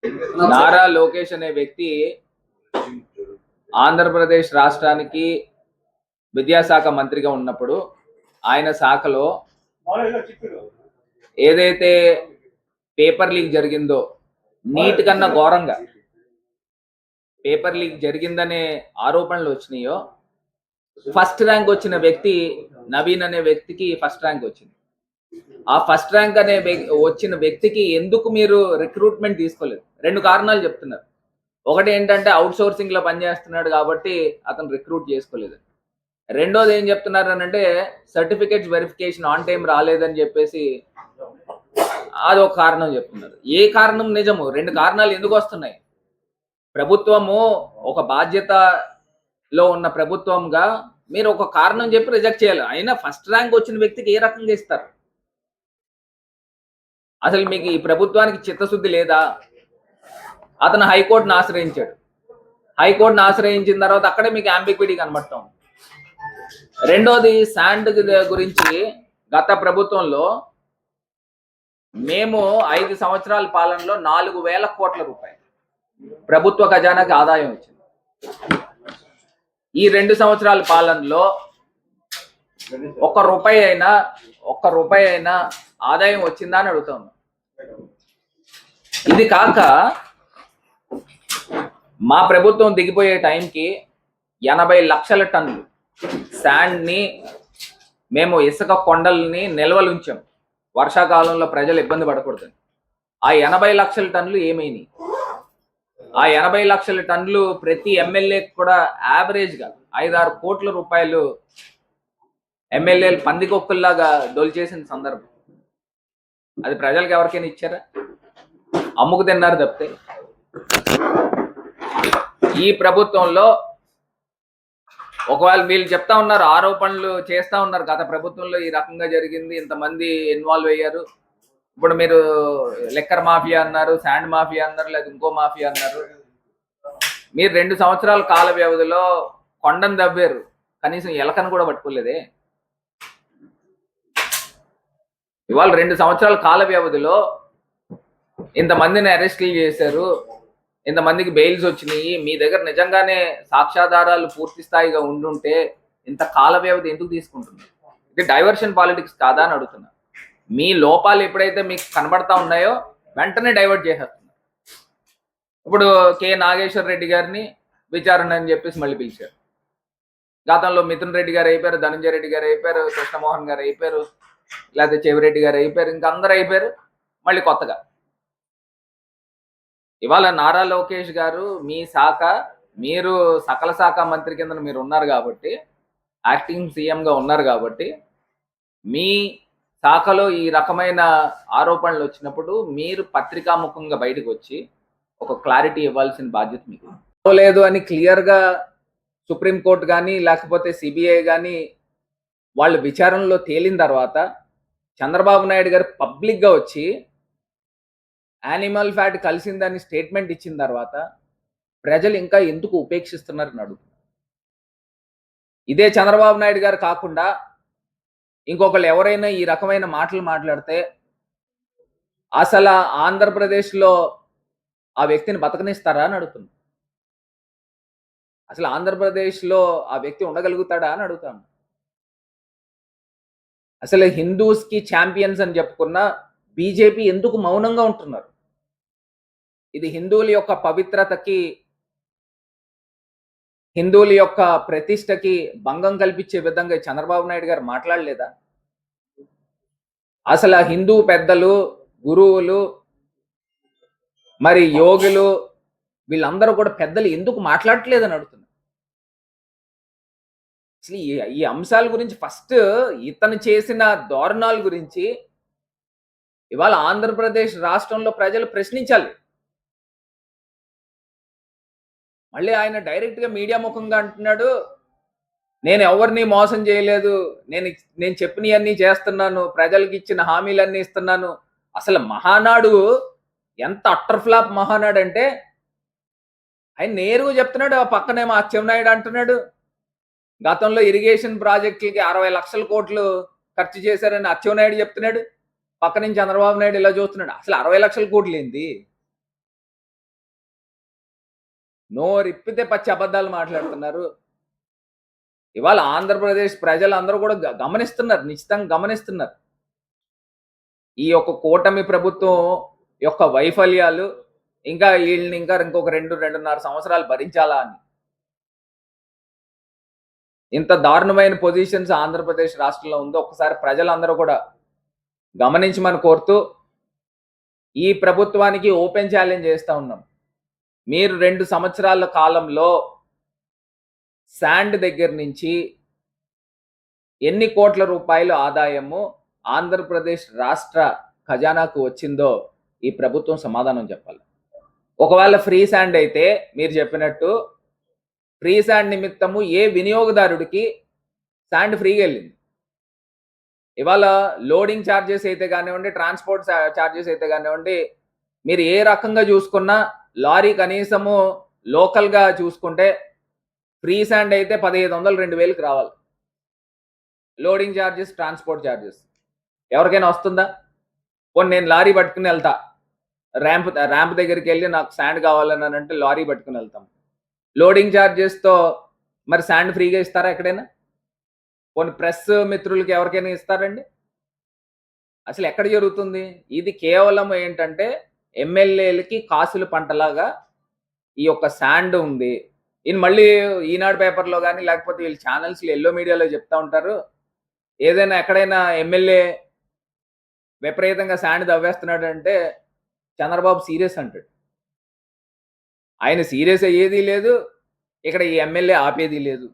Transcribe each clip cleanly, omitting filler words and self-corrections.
నారా లోకేష్ అనే వ్యక్తి ఆంధ్రప్రదేశ్ రాష్ట్రానికి విద్యాశాఖ మంత్రిగా ఉన్నప్పుడు ఆయన శాఖలో ఏదైతే పేపర్ లీక్ జరిగిందో నీట్ కన్నా ఘోరంగా పేపర్ లీక్ జరిగిందనే ఆరోపణలు వచ్చినాయో ఫస్ట్ ర్యాంక్ వచ్చిన వ్యక్తి నవీన్ అనే వ్యక్తికి ఫస్ట్ ర్యాంక్ వచ్చింది. ఆ ఫస్ట్ ర్యాంక్ అనే వచ్చిన వ్యక్తికి ఎందుకు మీరు రిక్రూట్మెంట్ తీసుకోలేదు? రెండు కారణాలు చెప్తున్నారు. ఒకటి ఏంటంటే అవుట్ సోర్సింగ్ లో పనిచేస్తున్నాడు కాబట్టి అతను రిక్రూట్ చేసుకోలేదు. రెండోది ఏం చెప్తున్నారు అని అంటే సర్టిఫికేట్స్ వెరిఫికేషన్ ఆన్ టైం రాలేదని చెప్పేసి అది ఒక కారణం చెప్తున్నారు. ఏ కారణం నిజము? రెండు కారణాలు ఎందుకు వస్తున్నాయి? ప్రభుత్వము ఒక బాధ్యతలో ఉన్న ప్రభుత్వంగా మీరు ఒక కారణం చెప్పి రిజెక్ట్ చేయాలి. అయినా ఫస్ట్ ర్యాంక్ వచ్చిన వ్యక్తికి ఏ రకంగా ఇస్తారు? అసలు మీకు ఈ ప్రభుత్వానికి చిత్తశుద్ధి లేదా? అతను హైకోర్టును ఆశ్రయించాడు. హైకోర్టును ఆశ్రయించిన తర్వాత అక్కడే మీకు అంబిగ్విటీ కనబడతాం. రెండోది శాండ్ గురించి గత ప్రభుత్వంలో మేము 5 సంవత్సరాల పాలనలో 4,000 కోట్ల రూపాయలు ప్రభుత్వ ఖజానాకి ఆదాయం వచ్చింది. ఈ 2 సంవత్సరాల పాలనలో ఒక్క రూపాయి అయినా ఆదాయం వచ్చిందా అని అడుగుతా ఉన్నాం. ఇది కాక మా ప్రభుత్వం దిగిపోయే టైంకి 80 లక్షల టన్నులు శాండ్ని మేము ఇసుక కొండల్ని నిల్వలుంచాం, వర్షాకాలంలో ప్రజలు ఇబ్బంది పడకూడదు. ఆ 80 లక్షల టన్నులు ఏమైనాయి? ఆ 80 లక్షల టన్నులు ప్రతి ఎమ్మెల్యేకి కూడా యావరేజ్గా 5-6 కోట్ల రూపాయలు ఎమ్మెల్యేలు పందికొక్కుల్లాగా దొలిచేసిన సందర్భం. అది ప్రజలకు ఎవరికైనా ఇచ్చారా? అమ్ముకు తిన్నారు తప్పితే. ఈ ప్రభుత్వంలో ఒకవేళ వీళ్ళు చెప్తా ఉన్నారు, ఆరోపణలు చేస్తా ఉన్నారు, గత ప్రభుత్వంలో ఈ రకంగా జరిగింది, ఇంతమంది ఇన్వాల్వ్ అయ్యారు. ఇప్పుడు మీరు లెక్కర్ మాఫియా అన్నారు, శాండ్ మాఫియా అన్నారు, లేదా ఇంకో మాఫియా అన్నారు. మీరు 2 సంవత్సరాల కాల వ్యవధిలో కొండను దవ్వారు, కనీసం ఎలకను కూడా పట్టుకోలేదే. ఇవాళ 2 సంవత్సరాల కాల వ్యవధిలో ఇంతమందిని అరెస్టులు చేశారు, ఇంతమందికి బెయిల్స్ వచ్చినాయి. మీ దగ్గర నిజంగానే సాక్ష్యాధారాలు పూర్తి స్థాయిగా ఉండుంటే ఇంత కాల వ్యవధి ఎందుకు తీసుకుంటున్నారు? ఇది డైవర్షన్ పాలిటిక్స్ కాదా అని అడుగుతున్నా. మీ లోపాలు ఎప్పుడైతే మీకు కనబడతా ఉన్నాయో వెంటనే డైవర్ట్ చేసేస్తున్నారు. ఇప్పుడు కె నాగేశ్వర్ రెడ్డి గారిని విచారణ అని చెప్పేసి మళ్ళీ పిలిచారు. గతంలో మిథున్ రెడ్డి గారు అయిపోయారు, ధనంజయ రెడ్డి గారు అయిపోయారు, కృష్ణమోహన్ గారు అయిపోయారు, లేకపోతే చెవిరెడ్డి గారు అయిపోయారు, ఇంకా అందరూ అయిపోయారు. మళ్ళీ కొత్తగా ఇవాళ నారా లోకేష్ గారు మీ శాఖ, మీరు సకల శాఖ మంత్రి కింద మీరు ఉన్నారు కాబట్టి, యాక్టింగ్ సీఎంగా ఉన్నారు కాబట్టి, మీ శాఖలో ఈ రకమైన ఆరోపణలు వచ్చినప్పుడు మీరు పత్రికాముఖంగా బయటకు వచ్చి ఒక క్లారిటీ ఇవ్వాల్సిన బాధ్యత మీకు లేదు అని క్లియర్గా సుప్రీంకోర్టు కానీ లేకపోతే సిబిఐ కానీ వాళ్ళు విచారణలో తేలిన తర్వాత చంద్రబాబు నాయుడు గారు పబ్లిక్గా వచ్చి యానిమల్ ఫ్యాట్ కలిసిందని స్టేట్మెంట్ ఇచ్చిన తర్వాత ప్రజలు ఇంకా ఎందుకు ఉపేక్షిస్తున్నారని అడుగుతున్నారు. ఇదే చంద్రబాబు నాయుడు గారు కాకుండా ఇంకొకళ్ళు ఎవరైనా ఈ రకమైన మాటలు మాట్లాడితే అసలు ఆంధ్రప్రదేశ్లో ఆ వ్యక్తిని బతకనిస్తారా అని అడుగుతున్నారు. అసలు ఆంధ్రప్రదేశ్లో ఆ వ్యక్తి ఉండగలుగుతాడా అని అడుగుతాను. అసలు హిందూస్కి ఛాంపియన్స్ అని చెప్పుకున్న బీజేపీ ఎందుకు మౌనంగా ఉంటున్నారు? ఇది హిందువుల యొక్క పవిత్రతకి, హిందువుల యొక్క ప్రతిష్టకి భంగం కల్పించే విధంగా చంద్రబాబు నాయుడు గారు మాట్లాడలేదా? అసలు హిందూ పెద్దలు, గురువులు, మరి యోగులు, వీళ్ళందరూ కూడా పెద్దలు ఎందుకు మాట్లాడట్లేదని అడుగుతున్నారు. అసలు ఈ అంశాల గురించి ఫస్ట్ ఇతను చేసిన దారుణాల గురించి ఇవాళ ఆంధ్రప్రదేశ్ రాష్ట్రంలో ప్రజలు ప్రశ్నించాలి. మళ్ళీ ఆయన డైరెక్ట్గా మీడియా ముఖంగా అంటున్నాడు, నేను ఎవరిని మోసం చేయలేదు, నేను చెప్పినవన్నీ చేస్తున్నాను, ప్రజలకు ఇచ్చిన హామీలన్నీ ఇస్తున్నాను. అసలు మహానాడు ఎంత అట్టర్ ఫ్లాప్ మహానాడు అంటే ఆయన నేరుగా చెప్తున్నాడు. ఆ పక్కనేమో అచ్చెన్నాయుడు అంటున్నాడు, గతంలో ఇరిగేషన్ ప్రాజెక్టులకి 60 లక్షల కోట్లు ఖర్చు చేశారని అచ్చెన్నాయుడు చెప్తున్నాడు. పక్క నుంచి చంద్రబాబు నాయుడు ఇలా చూస్తున్నాడు. అసలు 60 లక్షల కోట్లు ఏంది? నోరిప్పితే పచ్చి అబద్ధాలు మాట్లాడుతున్నారు. ఇవాళ ఆంధ్రప్రదేశ్ ప్రజలందరూ కూడా గమనిస్తున్నారు, నిశ్చితంగా గమనిస్తున్నారు. ఈ యొక్క కూటమి ప్రభుత్వం యొక్క వైఫల్యాలు, ఇంకా వీళ్ళని ఇంకొక 2.5 సంవత్సరాలు భరించాలా అని. ఇంత దారుణమైన పొజిషన్స్ ఆంధ్రప్రదేశ్ రాష్ట్రంలో ఉందో ఒక్కసారి ప్రజలందరూ కూడా గమనించమని కోరుతూ, ఈ ప్రభుత్వానికి ఓపెన్ ఛాలెంజ్ చేస్తా ఉన్నాం. మీరు 2 సంవత్సరాల కాలంలో శాండ్ దగ్గర నుంచి ఎన్ని కోట్ల రూపాయలు ఆదాయము ఆంధ్రప్రదేశ్ రాష్ట్ర ఖజానాకు వచ్చిందో ఈ ప్రభుత్వం సమాధానం చెప్పాలి. ఒకవేళ ఫ్రీ శాండ్ అయితే మీరు చెప్పినట్టు ఫ్రీ శాండ్ నిమిత్తము ఏ వినియోగదారుడికి శాండ్ ఫ్రీగా వెళ్ళింది? ఇవాళ లోడింగ్ ఛార్జెస్ అయితే కానివ్వండి, ట్రాన్స్పోర్ట్ ఛార్జెస్ అయితే కానివ్వండి, మీరు ఏ రకంగా చూసుకున్నా లారీ కనీసము లోకల్గా చూసుకుంటే ఫ్రీ శాండ్ అయితే 1500 2000కి రావాలి. లోడింగ్ ఛార్జెస్, ట్రాన్స్పోర్ట్ ఛార్జెస్ ఎవరికైనా వస్తుందా? పోనీ నేను లారీ పట్టుకుని వెళ్తా, ర్యాంప్ దగ్గరికి వెళ్ళి నాకు శాండ్ కావాలని అంటే లారీ పట్టుకుని వెళ్తాం. లోడింగ్ ఛార్జెస్తో మరి శాండ్ ఫ్రీగా ఇస్తారా ఎక్కడైనా? పోనీ ప్రెస్ మిత్రులకి ఎవరికైనా ఇస్తారండి? అసలు ఎక్కడ జరుగుతుంది ఇది? కేవలం ఏంటంటే ఎమ్మెల్యేలకి కాసుల పంటలాగా ఈ యొక్క శాండ్ ఉంది. ఈయన మళ్ళీ ఈనాడు పేపర్లో కానీ లేకపోతే వీళ్ళ ఛానల్స్లో ఎల్లో మీడియాలో చెప్తా ఉంటారు, ఏదైనా ఎక్కడైనా ఎమ్మెల్యే విపరీతంగా శాండ్ దవ్వేస్తున్నాడు అంటే చంద్రబాబు సీరియస్ అంటాడు. ఆయన సీరియస్ అయ్యేది లేదు, ఇక్కడ ఈ ఎమ్మెల్యే ఆపేది లేదు.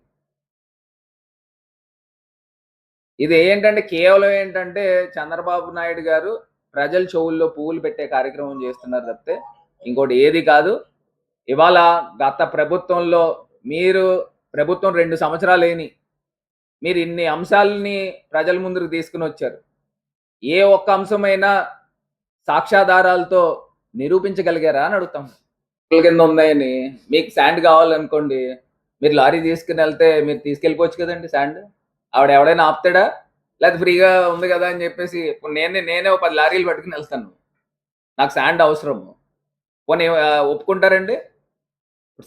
ఇది ఏంటంటే కేవలం ఏంటంటే చంద్రబాబు నాయుడు గారు ప్రజల చెవుల్లో పువ్వులు పెట్టే కార్యక్రమం చేస్తున్నారు తప్పితే ఇంకోటి ఏది కాదు. ఇవాళ గత ప్రభుత్వంలో మీరు ప్రభుత్వం 2 సంవత్సరాలేని మీరు ఇన్ని అంశాలని ప్రజల ముందుకు తీసుకుని వచ్చారు. ఏ ఒక్క అంశమైనా సాక్ష్యాధారాలతో నిరూపించగలిగారా అని అడుగుతాం. కింద ఉందని మీకు శాండ్ కావాలనుకోండి, మీరు లారీ తీసుకుని వెళ్తే మీరు తీసుకెళ్ళిపోవచ్చు కదండి శాండ్. ఆవిడ ఎవడైనా ఆపుతాడా? లేకపోతే ఫ్రీగా ఉంది కదా అని చెప్పేసి నేనే 10 లారీలు పట్టుకుని వెళ్తాను, నాకు శాండ్ అవసరము, పోనీ ఒప్పుకుంటారండి?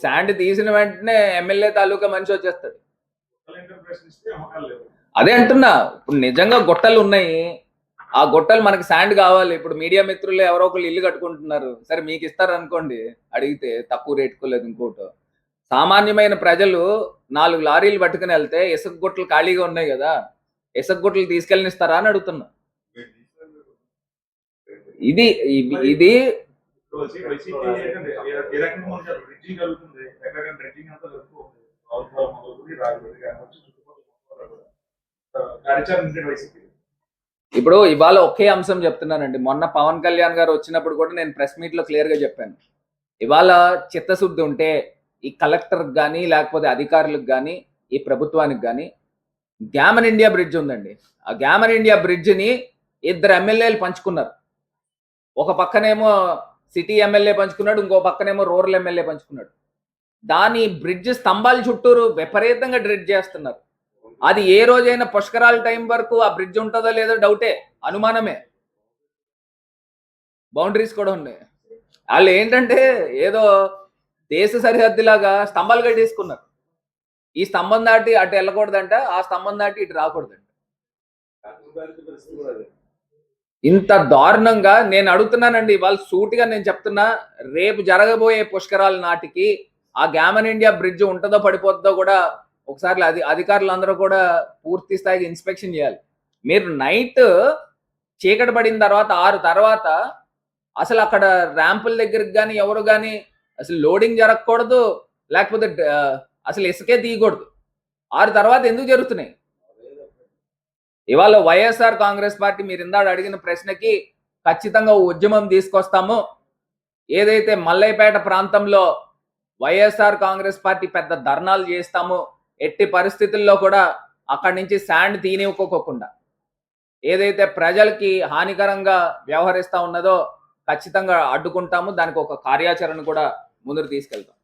శాండ్ తీసిన వెంటనే ఎమ్మెల్యే తాలూకా మనిషి వచ్చేస్తాడు. అదే అంటున్నా, ఇప్పుడు నిజంగా గొట్టలు ఉన్నాయి, ఆ గొట్టలు మనకి శాండ్ కావాలి. ఇప్పుడు మీడియా మిత్రులు ఎవరో ఒకళ్ళు ఇల్లు కట్టుకుంటున్నారు, సరే మీకు ఇస్తారు అనుకోండి, అడిగితే తక్కువ రేటుకోలేదు ఇంకోటి. సామాన్యమైన ప్రజలు 4 లారీలు పట్టుకుని వెళ్తే ఇసుక గుట్టలు ఖాళీగా ఉన్నాయి కదా, ఇసుక గుట్టలు తీసుకెళ్ళనిస్తారా అని అడుగుతున్నా. ఇది ఇది ఇప్పుడు ఇవాళ ఒకే అంశం చెప్తున్నానండి. మొన్న పవన్ కళ్యాణ్ గారు వచ్చినప్పుడు కూడా నేను ప్రెస్ మీట్ లో క్లియర్ గా చెప్పాను, ఇవాళ చిత్తశుద్ధి ఉంటే ఈ కలెక్టర్కి కానీ లేకపోతే అధికారులకు కానీ ఈ ప్రభుత్వానికి కానీ గ్యామన్ ఇండియా బ్రిడ్జ్ ఉందండి. ఆ గ్యామన్ ఇండియా బ్రిడ్జ్ని 2 ఎమ్మెల్యేలు పంచుకున్నారు. ఒక పక్కనేమో సిటీ ఎమ్మెల్యే పంచుకున్నాడు, ఇంకో పక్కనేమో రూరల్ ఎమ్మెల్యే పంచుకున్నాడు. దాని బ్రిడ్జ్ స్తంభాల చుట్టూరు విపరీతంగా డ్రెడ్ చేస్తున్నారు. అది ఏ రోజైనా పుష్కరాల టైం వరకు ఆ బ్రిడ్జ్ ఉంటుందో లేదో డౌటే, అనుమానమే. బౌండరీస్ కూడా ఉన్నాయి. వాళ్ళు ఏంటంటే ఏదో దేశ సరిహద్దులాగా స్తంభాలు కట్టేసుకున్నారు. ఈ స్తంభం దాటి అటు వెళ్ళకూడదంట, ఆ స్తంభం దాటి ఇటు రాకూడదంట. ఇంత దారుణంగా నేను అడుగుతున్నానండి. వాళ్ళు సూటిగా నేను చెప్తున్నా, రేపు జరగబోయే పుష్కరాల నాటికి ఆ గ్యామన్ ఇండియా బ్రిడ్జ్ ఉంటుందో పడిపోతుందో కూడా ఒకసారి అధికారులందరూ కూడా పూర్తి స్థాయికి ఇన్స్పెక్షన్ చేయాలి. మీరు నైట్ చీకటి పడిన తర్వాత 6 తర్వాత అసలు అక్కడ ర్యాంపుల దగ్గరికి కానీ ఎవరు కానీ అసలు లోడింగ్ జరగకూడదు, లేకపోతే అసలు ఇసుకే తీయకూడదు. 6 తర్వాత ఎందుకు జరుగుతున్నాయి? ఇవాళ వైఎస్ఆర్ కాంగ్రెస్ పార్టీ మీరు ఇందాక అడిగిన ప్రశ్నకి ఖచ్చితంగా ఉద్యమం తీసుకొస్తాము. ఏదైతే మల్లైపేట ప్రాంతంలో వైఎస్ఆర్ కాంగ్రెస్ పార్టీ పెద్ద ధర్నాలు చేస్తాము, ఎట్టి పరిస్థితుల్లో కూడా అక్కడి నుంచి శాండ్ తీనివ్వకోకుండా ఏదైతే ప్రజలకి హానికరంగా వ్యవహరిస్తా ఉన్నదో ఖచ్చితంగా అడ్డుకుంటాము. దానికి ఒక కార్యాచరణ కూడా ముందుకు తీసుకెళ్తాం.